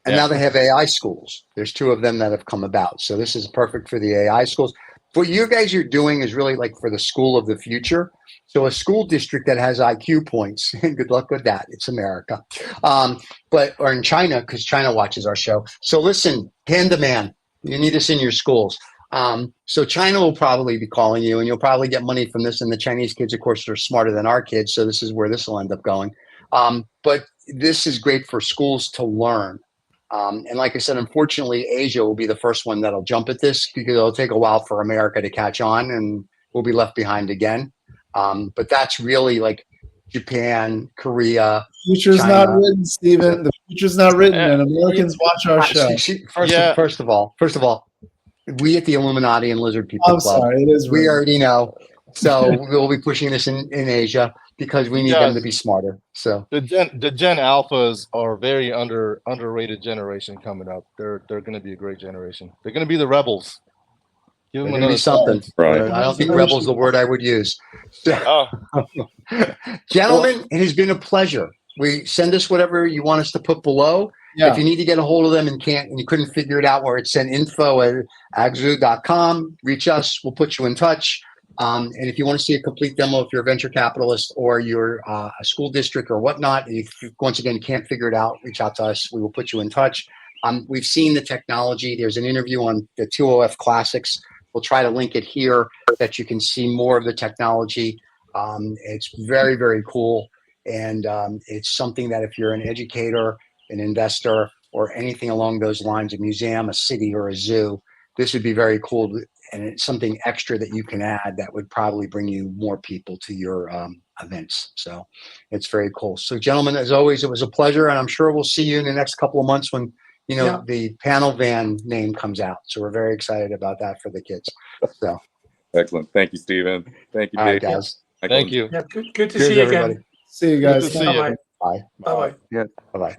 And now they have AI schools. There's 2 of them that have come about. So this is perfect for the AI schools. What you guys are doing is really like for the school of the future. So a school district that has IQ points, good luck with that. It's America. Or in China, because China watches our show. So listen, Panda Man, you need us in your schools. So China will probably be calling you, and you'll probably get money from this. And the Chinese kids, of course, are smarter than our kids. So this is where this will end up going. But this is great for schools to learn. And like I said, unfortunately, Asia will be the first one that'll jump at this, because it'll take a while for America to catch on, and we'll be left behind again. But that's really like Japan, Korea. Future's China. Not written, Stephen. The future's not written, and Americans watch our show. First of all, we at the Illuminati and Lizard People Club, sorry, it is. We already know. So we'll be pushing this in Asia, because we need them to be smarter. So the Gen Alphas are very underrated generation coming up. They're going to be a great generation. They're going to be the rebels. Give them another something. Right. I don't think rebel is the word I would use. Gentlemen, it has been a pleasure. Send us whatever you want us to put below, if you need to get a hold of them and you couldn't figure it out where it's sent info@augzoo.com, reach us. We'll put you in touch. And if you want to see a complete demo, if you're a venture capitalist or you're a school district or whatnot, if you, once again, can't figure it out, reach out to us. We will put you in touch. We've seen the technology. There's an interview on the 2OF Classics. We'll try to link it here that you can see more of the technology. It's very, very cool. And it's something that if you're an educator, an investor, or anything along those lines, a museum, a city, or a zoo, this would be very cool. And it's something extra that you can add that would probably bring you more people to your events. So it's very cool. So gentlemen, as always, it was a pleasure. And I'm sure we'll see you in the next couple of months when the panel van name comes out. So we're very excited about that for the kids. So excellent. Thank you, Stephen. Thank you, all right, Dave. guys. Thank you. Yeah, good to Cheers, see you everybody. again. See you guys. Good to see you. Bye-bye. Bye. Bye-bye. Yeah. Bye-bye.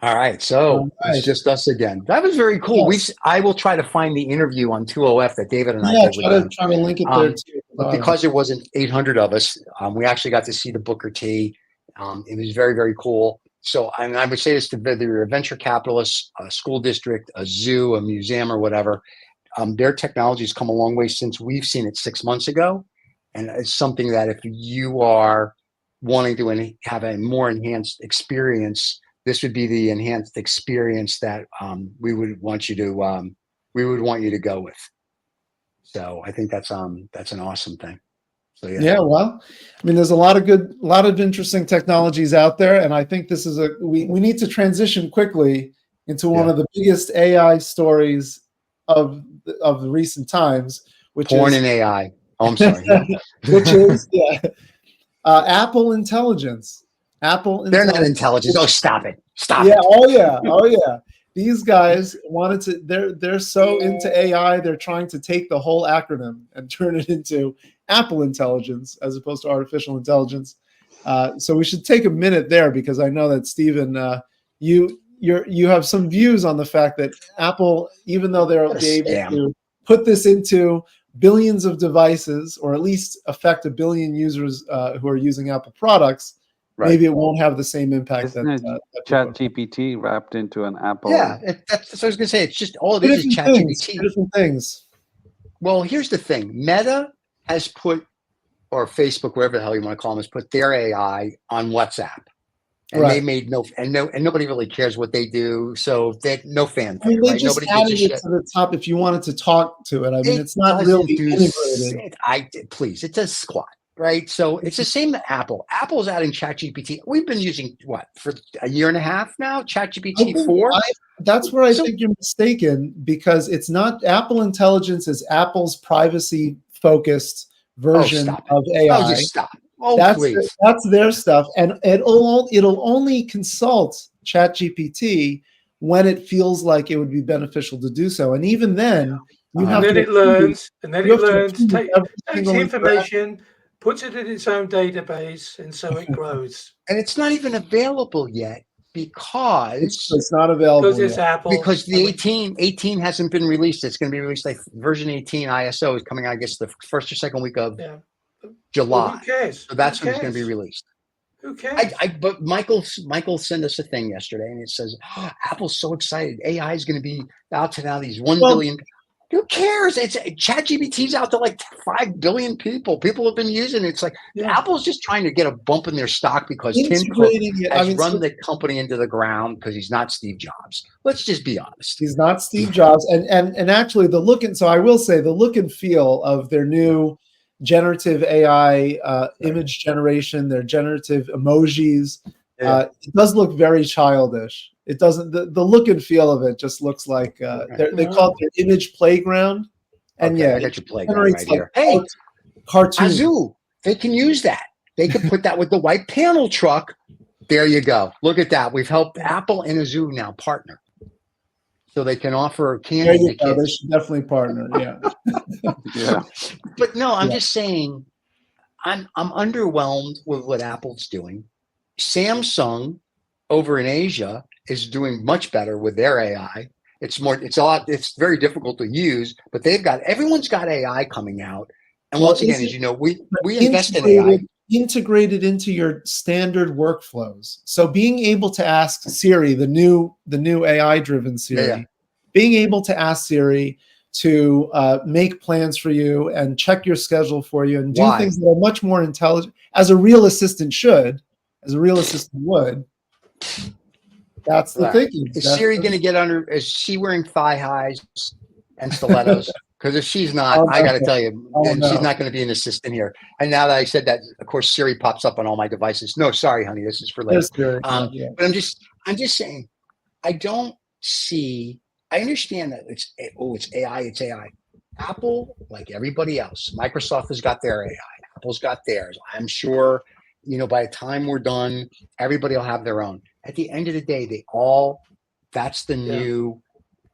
All right, so it's just us again. That was very cool. Yes. I will try to find the interview on 2OF that David and I Yeah, did with them. try to link it there too. But because there wasn't 800 of us, we actually got to see the Booker T. It was very, very cool. So I would say this to whether you're a venture capitalist, a school district, a zoo, a museum, or whatever, their technology has come a long way since we've seen it 6 months ago. And it's something that if you are wanting to have a more enhanced experience, this would be the enhanced experience that we would want you to go with. So I think that's an awesome thing. So yeah, well, I mean, there's a lot of interesting technologies out there, and I think this is we need to transition quickly into one of the biggest AI stories of the recent times, which porn is and AI. Oh, I'm sorry. which is Apple Intelligence. They're not intelligent. Oh, stop it. Stop yeah, it. Oh yeah. These guys wanted to, they're so into AI, they're trying to take the whole acronym and turn it into Apple Intelligence as opposed to artificial intelligence. So we should take a minute there because I know that Stephen, you have some views on the fact that Apple, even though they're able to put this into billions of devices, or at least affect 1 billion users who are using Apple products, maybe it won't have the same impact. Isn't it ChatGPT wrapped into an Apple? Yeah, that's what I was going to say. It's just all it is ChatGPT. Different things. Well, here's the thing. Meta has put, or Facebook, whatever the hell you want to call them, has put their AI on WhatsApp. And they made and nobody really cares what they do. So no fan. I mean, they just nobody added it to the top if you wanted to talk to it. I mean, it's not really integrated. Please, it does squat. Right. So it's the same with Apple. Apple's adding ChatGPT. We've been using for a year and a half now, ChatGPT 4. That's where I think you're mistaken, because it's not Apple Intelligence is Apple's privacy focused version of AI. Oh, just stop. Oh, please. That's their stuff. And it'll only consult ChatGPT when it feels like it would be beneficial to do so. And even then, it learns, takes the information, puts it in its own database, and so it grows. And it's not even available yet because it's not available because it's Apple. Because the 18 hasn't been released. It's going to be released like version 18 ISO is coming out, I guess, the first or second week of July. Well, who cares? So that's when it's going to be released. Who cares? But Michael sent us a thing yesterday, and it says, Apple's so excited. AI is going to be out to now these 1 billion. Who cares? It's ChatGPT's out to like 5 billion people. People have been using it. It's like Apple's just trying to get a bump in their stock because Tim Cook has run the company into the ground because he's not Steve Jobs. Let's just be honest. He's not Steve Jobs. And actually so I will say the look and feel of their new generative AI image generation, their generative emojis, it does look very childish. It doesn't. The look and feel of it just looks like they call it their image playground. And I got your playground right here. Hey, cartoon. Augu, they can use that. They can put that with the white panel truck. There you go. Look at that. We've helped Apple and Augu now partner, so they can offer candy to kids. They should definitely partner. Yeah. But no, I'm just saying, I'm underwhelmed with what Apple's doing. Samsung over in Asia is doing much better with their AI. It's very difficult to use, but everyone's got AI coming out. And once again, as you know, we invest in AI. integrated into your standard workflows. So being able to ask Siri, the new AI-driven Siri, being able to ask Siri to make plans for you and check your schedule for you and do things that are much more intelligent, as a real assistant should, as a real assistant would. That's the thinking. Is Siri going to get under? Is she wearing thigh highs and stilettos? Because if she's not, I got to tell you, she's not going to be an assistant here. And now that I said that, of course, Siri pops up on all my devices. No, sorry, honey, this is for later. But I'm just saying, I don't see. I understand that it's AI, it's AI. Apple, like everybody else, Microsoft has got their AI. Apple's got theirs. I'm sure, by the time we're done, everybody will have their own. At the end of the day, that's the new.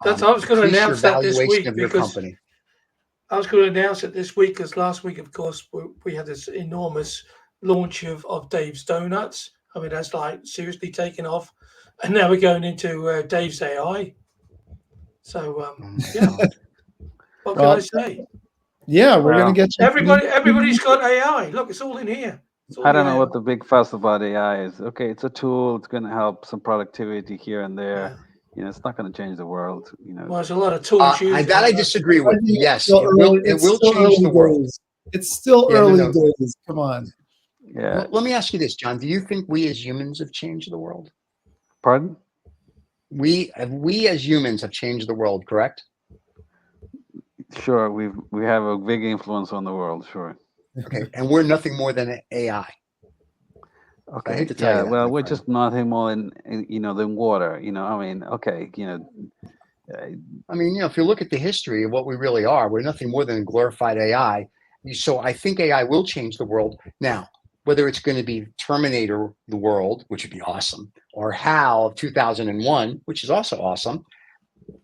I was going to announce that this week of your company. I was going to announce it this week because last week, of course, we had this enormous launch of Dave's Donuts. I mean, that's like seriously taken off. And now we're going into Dave's AI. So, what can I say? Yeah, we're going to get you. Everybody's got AI. Look, it's all in here. I don't know what the big fuss about AI is. Okay, it's a tool. It's going to help some productivity here and there. Yeah. It's not going to change the world. Well, there's a lot of tools. I disagree with. Yes, it will change the world. It's still early days. Come on. Yeah. Well, let me ask you this, John. Do you think we as humans have changed the world? Pardon? We as humans have changed the world, correct? Sure, we have a big influence on the world. Sure. Okay, and we're nothing more than AI. Okay. I hate to tell you that, well, we're just nothing more than water. I mean, okay. If you look at the history of what we really are, we're nothing more than glorified AI. So I think AI will change the world. Now, whether it's going to be Terminator the world, which would be awesome, or HAL of 2001, which is also awesome,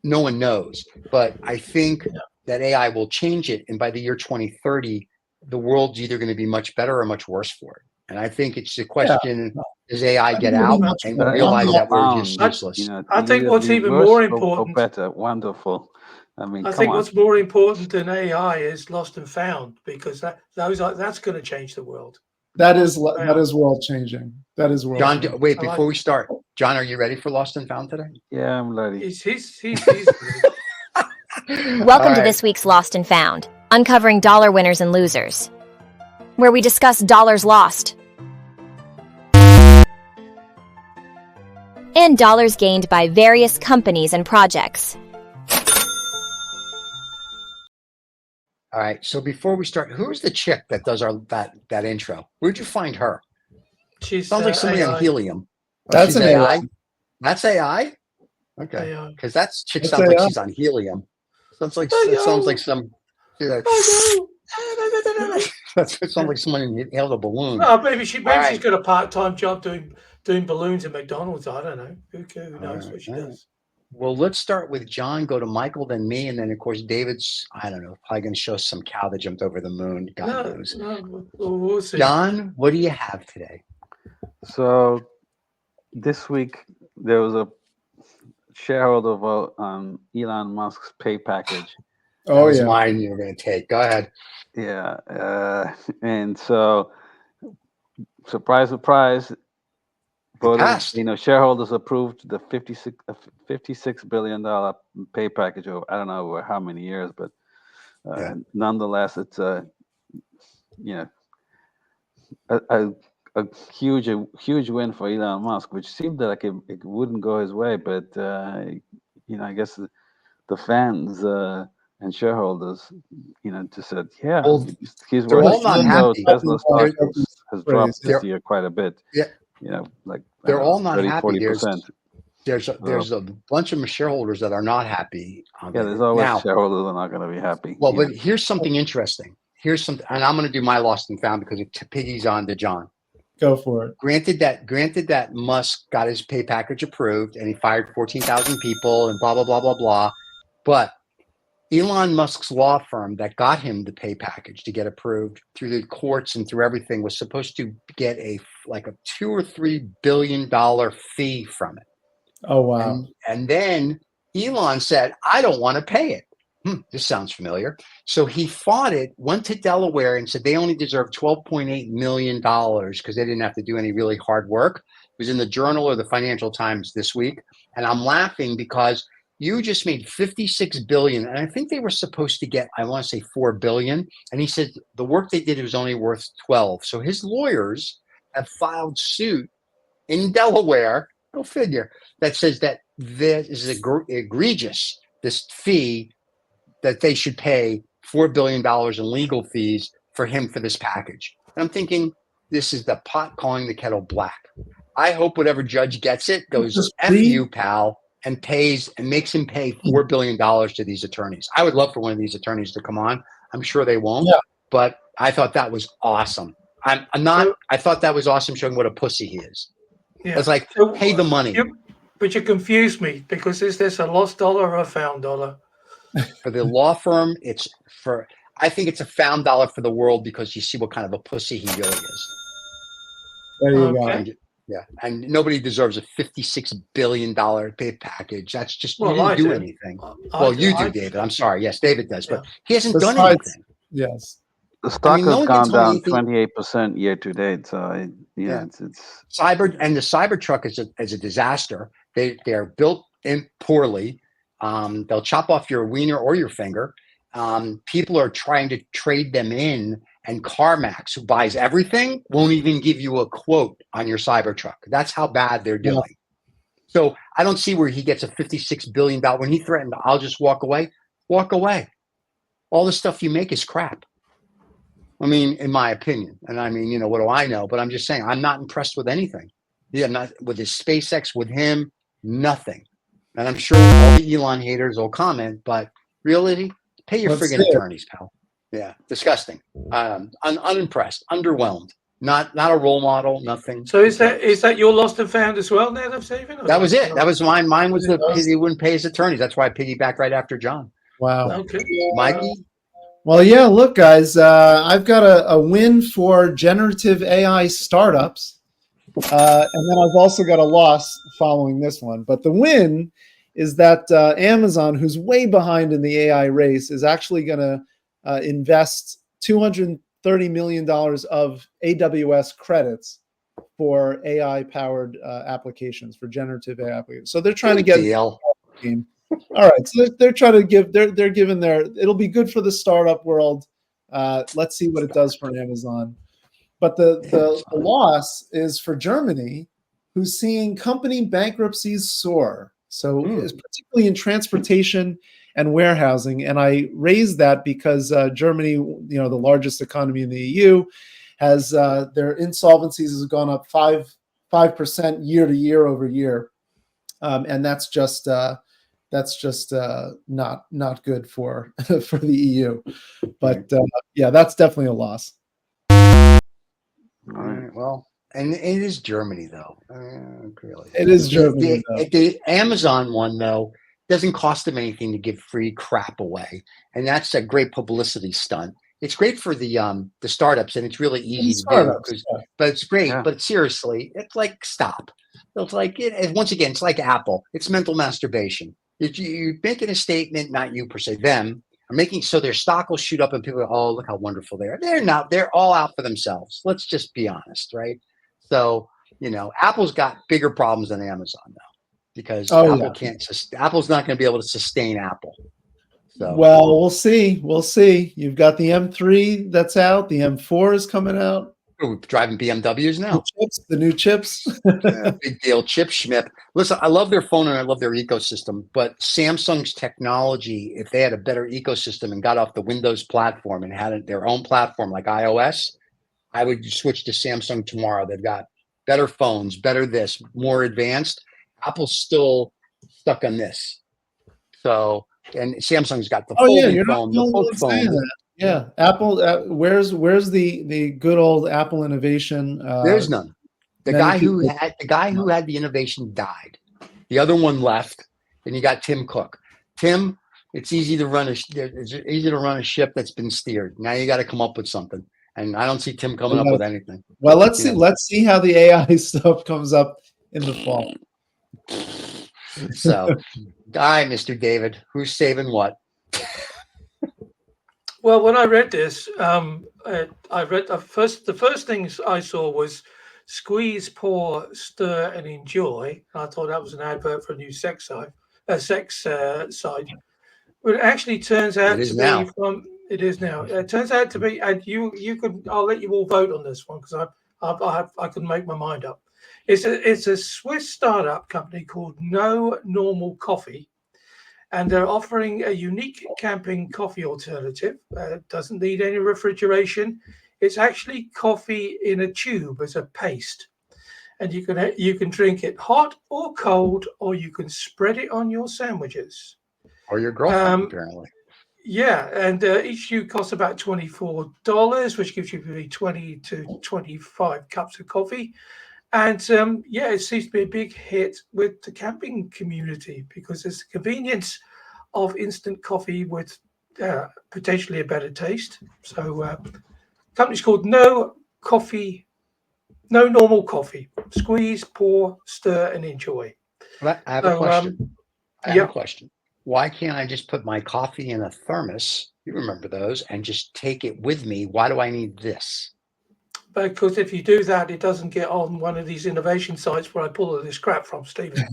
no one knows. But I think that AI will change it. And by the year 2030, the world's either going to be much better or much worse for it. And I think it's the question, does AI get out and realize that we're just useless? I think what's even more important. Or better, wonderful. I mean, I think what's more important than AI is lost and found, because that's going to change the world. That is world changing. That is world. John, wait, before we start, John, are you ready for Lost and Found today? Yeah, I'm ready. He's Welcome to this week's Lost and Found, uncovering dollar winners and losers, where we discuss dollars lost and dollars gained by various companies and projects. All right. So before we start, who's the chick that does that intro? Where'd you find her? She sounds like somebody on Helium. That's an AI. That's AI. Okay, because that chick sounds like she's on Helium. Sounds like some. That sounds like someone inhaled a balloon. Oh, maybe she's got a part-time job doing balloons at McDonald's. I don't know. Who knows what she does? Well, let's start with John, go to Michael, then me, and then, of course, David's, I don't know, probably going to show some cow that jumped over the moon. God knows. No, we'll see. John, what do you have today? So this week, there was a shareholder vote on Elon Musk's pay package. Oh, yeah. Mine you were going to take. Go ahead. Yeah. And so, surprise, surprise. Voters, shareholders approved the $56 billion pay package over, I don't know over how many years, but nonetheless, it's a huge win for Elon Musk, which seemed like it wouldn't go his way, but I guess the fans and shareholders, just said, he's they're all not happy. Tesla stock has dropped this year quite a bit. Yeah. They're all not 30, happy. 40%. There's a bunch of shareholders that are not happy. There's always shareholders that are not going to be happy. Well, but here's something interesting. And I'm going to do my Lost and Found because it piggies on to John. Go for it. Granted that Musk got his pay package approved and he fired 14,000 people and blah blah blah blah blah, but Elon Musk's law firm that got him the pay package to get approved through the courts and through everything was supposed to get a $2 or $3 billion fee from it. Oh, wow. And then Elon said, I don't want to pay it. this sounds familiar. So he fought it, went to Delaware and said they only deserved $12.8 million because they didn't have to do any really hard work. It was in the Journal or the Financial Times this week. And I'm laughing because you just made 56 billion. And I think they were supposed to get, I want to say 4 billion. And he said the work they did was only worth 12. So his lawyers have filed suit in Delaware, go figure, that says that this is egregious, this fee that they should pay $4 billion in legal fees for him for this package. And I'm thinking, this is the pot calling the kettle black. I hope whatever judge gets it goes, F you, pal, and pays and makes him pay $4 billion to these attorneys. I would love for one of these attorneys to come on. I'm sure they won't, but I thought that was awesome. I thought that was awesome showing what a pussy he is. Yeah. It's like, pay the money. But you confused me because is this a lost dollar or a found dollar? For the law firm, I think it's a found dollar for the world because you see what kind of a pussy he really is. There you go. Yeah, and nobody deserves a $56 billion pay package. That's just, you didn't do anything. You do, David. I'm sorry. Yes, David does, but he hasn't done anything. Yes. The stock has gone down 28% year to date. So it's cyber, and the Cybertruck is a disaster. They're built in poorly. They'll chop off your wiener or your finger. People are trying to trade them in, and CarMax, who buys everything, won't even give you a quote on your Cybertruck. That's how bad they're doing. Yeah. So I don't see where he gets a $56 billion. When he threatened, I'll just walk away. Walk away. All the stuff you make is crap. I mean, in my opinion. And I mean, what do I know? But I'm just saying, I'm not impressed with anything. Yeah, not with his SpaceX, with him, nothing. And I'm sure all the Elon haters will comment, but really, pay your friggin' attorneys, pal. Yeah, disgusting. Unimpressed, underwhelmed. Not a role model, nothing. So is that your lost and found as well, Ned, of saving? That was it. That was mine. Mine was he wouldn't pay his attorneys. That's why I piggybacked right after John. Wow. So, okay. Mikey? Well, yeah, look, guys, I've got a win for generative AI startups. And then I've also got a loss following this one. But the win is that Amazon, who's way behind in the AI race, is actually going to invest $230 million of AWS credits for AI-powered applications, for generative AI applications. So they're trying to get deal. All right, so they're trying to give. They're giving it'll be good for the startup world. Let's see what it does for Amazon. But the loss is for Germany, who's seeing company bankruptcies soar. So it's particularly in transportation and warehousing. And I raised that because Germany, the largest economy in the EU, has their insolvencies has gone up 5% year to year over year, and that's just not good for for the EU. But yeah, that's definitely a loss. All right. Well, and it is Germany, though. Really, it is Germany. The Amazon one, though, doesn't cost them anything to give free crap away, and that's a great publicity stunt. It's great for the startups, and it's really easy to do. But it's great. Yeah. But seriously, it's like stop. It's like once again, it's like Apple. It's mental masturbation. You're making a statement, not you per se. Them are making so their stock will shoot up, and people go, "Oh, look how wonderful they are." They're not. They're all out for themselves. Let's just be honest, right? So Apple's got bigger problems than Amazon now because Apple can't. Apple's not going to be able to sustain Apple. So well, we'll see. We'll see. You've got the M3 that's out. The M4 is coming out. We're driving BMWs now. The new chips. Yeah, big deal. Chip Schmip. Listen, I love their phone and I love their ecosystem, but Samsung's technology, if they had a better ecosystem and got off the Windows platform and had their own platform like iOS, I would switch to Samsung tomorrow. They've got better phones, better this, more advanced. Apple's still stuck on this. So, and Samsung's got the folding phone, the flip phone. Yeah, Apple. Where's the good old Apple innovation? There's none. The guy who had the innovation died. The other one left, and you got Tim Cook. Tim, it's easy to run a ship that's been steered. Now you got to come up with something, and I don't see Tim coming up with anything. Well, let's see. Let's see how the AI stuff comes up in the fall. So, Mr. David, who's saving what? Well, when I read this, I read the first things I saw was squeeze, pour, stir, and enjoy. I thought that was an advert for a new sex site, site. But it actually turns out to be from. It is now. It turns out to be, and you could. I'll let you all vote on this one because I couldn't make my mind up. It's a Swiss startup company called No Normal Coffee, and they're offering a unique camping coffee alternative. Doesn't need any refrigeration. It's actually coffee in a tube as a paste, and you can drink it hot or cold, or you can spread it on your sandwiches. Or your girlfriend, apparently. Yeah, and each tube costs about $24, which gives you maybe 20 to 25 cups of coffee. And it seems to be a big hit with the camping community because it's the convenience of instant coffee with potentially a better taste. So, company's called No Normal Coffee. Squeeze, pour, stir, and enjoy. I have a question. I have a question. Why can't I just put my coffee in a thermos? You remember those, and just take it with me. Why do I need this? Because if you do that, it doesn't get on one of these innovation sites where I pull all this crap from, Stephen.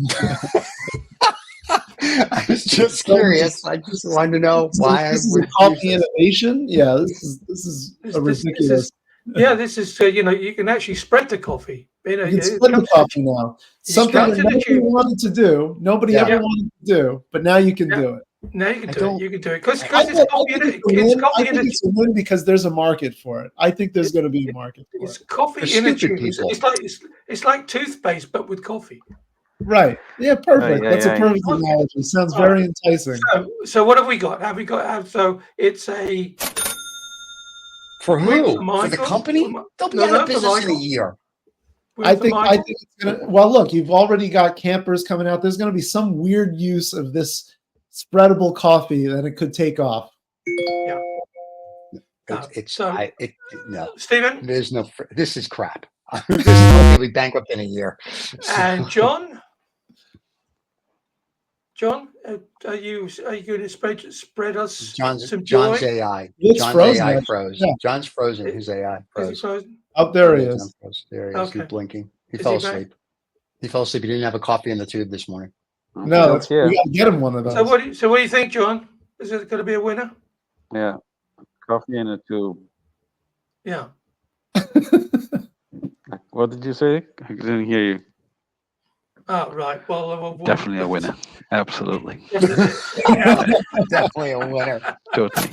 I was just curious. I just wanted to know why. This is a coffee innovation. Yeah, this is ridiculous. This is you can actually spread the coffee. You can spread the coffee now. Something that nobody wanted to do. Nobody ever wanted to do, but now you can do it. Now you can do it. You can do it because I think it's a win because there's a market for it. I think there's going to be a market for it. It's coffee in a tube. It's like toothpaste, but with coffee. Right. Yeah. Perfect. That's a perfect analogy. Sounds very enticing. So what have we got? So it's a. For who? For the company? They'll be out of business in a year. I think it's gonna. Well, look, you've already got campers coming out. There's going to be some weird use of this spreadable coffee that it could take off. Yeah. No, Stephen. There's no. This is crap. This is going to be bankrupt in a year. And John. John, are you going to spread us some joy? John's AI. It's frozen. AI froze. Yeah. John's frozen. His AI froze. Is he frozen? Oh, there he is. There he is. Okay. He's blinking. He fell asleep. He fell asleep. He didn't have a coffee in the tube this morning. No, we got to get him one of those. So what do you think, John? Is it going to be a winner? Yeah, coffee in a tube. Yeah. What did you say? I didn't hear you. Oh, right. Well, definitely a winner. Absolutely. Definitely a winner. Totally.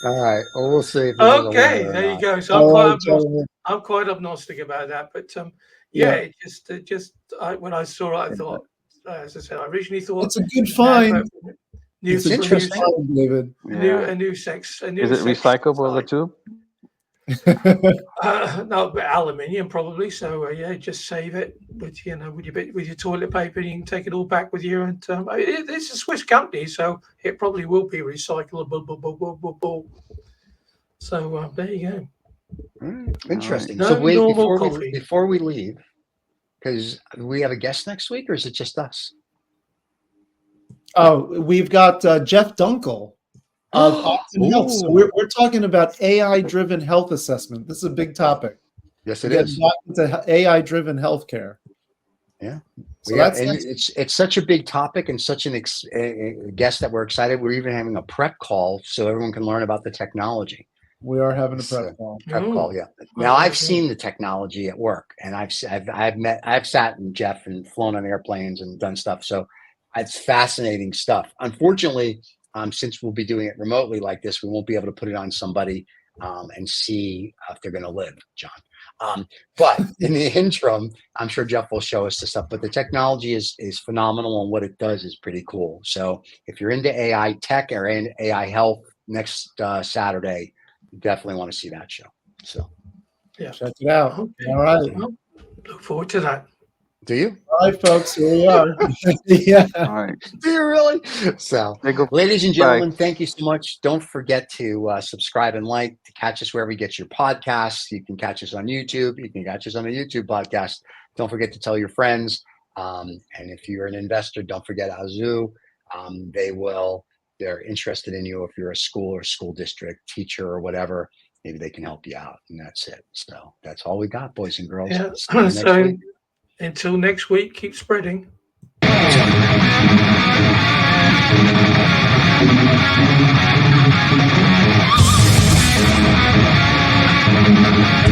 All right. Well, we'll see. Okay, there you go. So I'm quite agnostic about that, but it just when I saw it, I thought, as I said, I originally thought it's a good find. It's interesting, David. A new sex. Is it recyclable, the tube? No, but aluminium probably. So just save it with with your toilet paper. And you can take it all back with you. And it's a Swiss company, so it probably will be recyclable. So there you go. Interesting. So wait, before we leave, because we have a guest next week, or is it just us? Oh, we've got Jeff Dunkel of Optum Health. So we're talking about AI-driven health assessment. This is a big topic. Yes, it is. Into AI-driven healthcare. Yeah. So it's such a big topic and such a guest that we're excited. We're even having a prep call so everyone can learn about the technology. We are having a prep call. Yeah. Now I've seen the technology at work, and I've sat in Jeff and flown on airplanes and done stuff. So it's fascinating stuff. Unfortunately, since we'll be doing it remotely like this, we won't be able to put it on somebody and see if they're going to live, John. But in the interim, I'm sure Jeff will show us the stuff. But the technology is phenomenal, and what it does is pretty cool. So if you're into AI tech or in AI health, next Saturday, you definitely want to see that show. So yeah, check it out. Okay. All right. Look forward to that. Do you? All right, folks, here we are. Yeah. All right. Do you really? So, ladies and gentlemen, thank you so much. Don't forget to subscribe and like to catch us wherever you get your podcasts. You can catch us on YouTube. You can catch us on a YouTube podcast. Don't forget to tell your friends. And if you're an investor, don't forget Augu. They will they're interested in you, if you're a school or school district teacher or whatever, maybe they can help you out, and that's it. So that's all we got, boys and girls. Yeah. Next So week. until next week, keep spreading. Thank you.